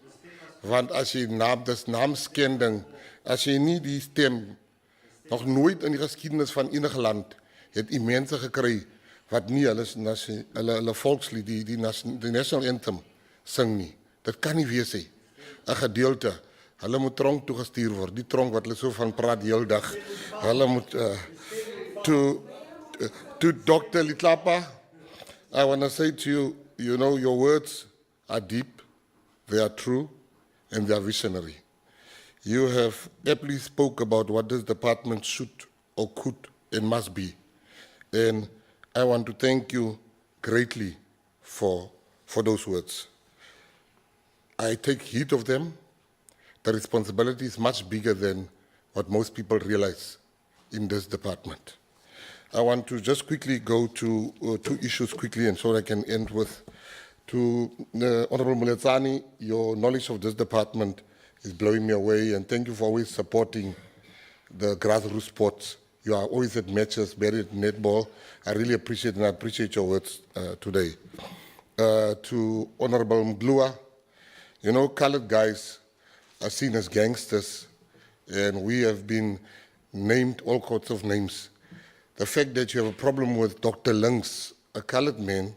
Want as jy dis naamskending, as jy nie die stem, nog nooit in die geskiedenis van enige land het mense gekry wat nie hulle volkslied, die national anthem sing nie. Dit kan nie wees nie. 'n gedeelte, hulle moet tronk toegestuur word, die tronk wat hulle so van praat die hele dag. Hulle moet to Dr. Litlapa, I want to say to you, you know, your words are deep, they are true, and they are visionary. You have aptly spoke about what this department should or could and must be. And I want to thank you greatly for those words. I take heed of them. The responsibility is much bigger than what most people realize in this department. I want to just quickly go to two issues quickly, and so I can end with to Honorable Mletsani. Your knowledge of this department is blowing me away, and thank you for always supporting the grassroots sports. You are always at matches, very at netball. I really appreciate, and I appreciate your words today. To Honorable Mglua, you know, colored guys are seen as gangsters, and we have been named all sorts of names. The fact that you have a problem with Dr. Links, a colored man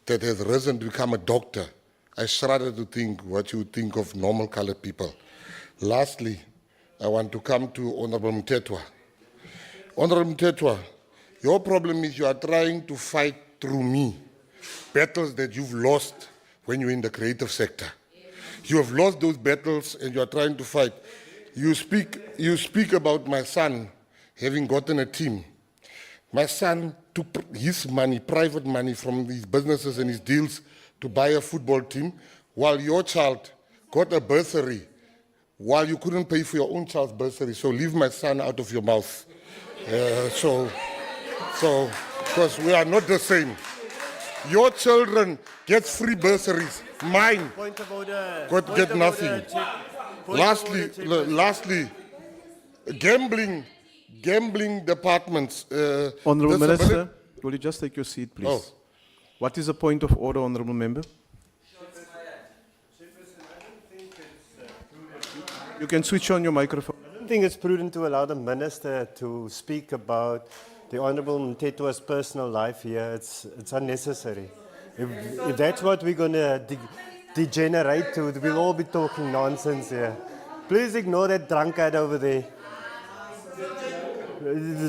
that has risen to become a doctor, I shudder to think what you would think of normal colored people. Lastly, I want to come to Honorable Mthetwa. Honorable Mthetwa, your problem is you are trying to fight through me battles that you've lost when you're in the creative sector. You have lost those battles and you are trying to fight. You speak about my son having gotten a team. My son took his money, private money from his businesses and his deals to buy a football team, while your child got a bursary, while you couldn't pay for your own child's bursary. So leave my son out of your mouth. Because we are not the same. Your children get free bursaries. Mine get nothing. Lastly, gambling departments. Honourable Minister, will you just take your seat, please? Oh. What is the point of order, Honourable Member? You can switch on your microphone. I don't think it's prudent to allow the Minister to speak about the Honourable Mthetwa's personal life here. It's unnecessary. If that's what we're going to degenerate to, we'll all be talking nonsense here. Please ignore that drunkard over there.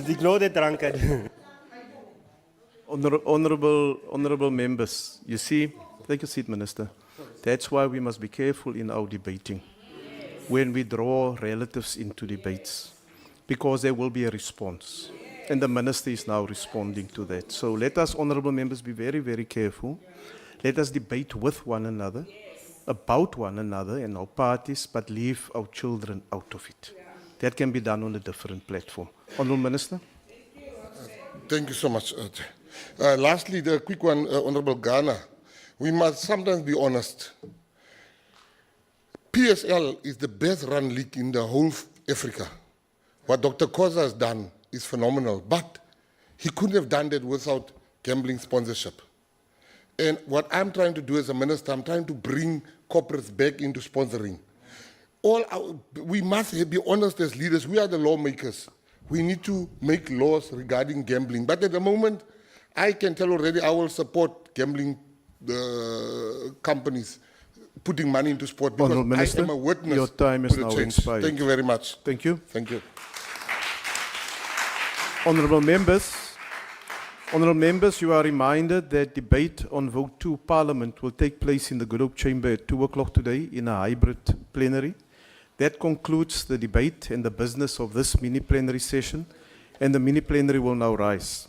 Ignore that drunkard. Honourable members, you see, take a seat, Minister. That's why we must be careful in our debating when we draw relatives into debates, because there will be a response. And the Minister is now responding to that. So let us, honourable members, be very, very careful. Let us debate with one another, about one another and our parties, but leave our children out of it. That can be done on a different platform. Honourable Minister. Thank you so much. Lastly, the quick one, Honourable Ghana. We must sometimes be honest. PSL is the best run league in the whole Africa. What Dr. Khoza has done is phenomenal, but he couldn't have done that without gambling sponsorship. And what I'm trying to do as a minister, I'm trying to bring corporates back into sponsoring. We must be honest as leaders. We are the lawmakers. We need to make laws regarding gambling. But at the moment, I can tell already I will support gambling companies putting money into sport because Honourable Minister, I am a witness your time is to the now change. expired. Thank you very much. Thank you. Thank you. Honourable members, you are reminded that debate on Vote 2 Parliament will take place in the Globe Chamber at 2 o'clock today in a hybrid plenary. That concludes the debate and the business of this mini plenary session, and the mini plenary will now rise.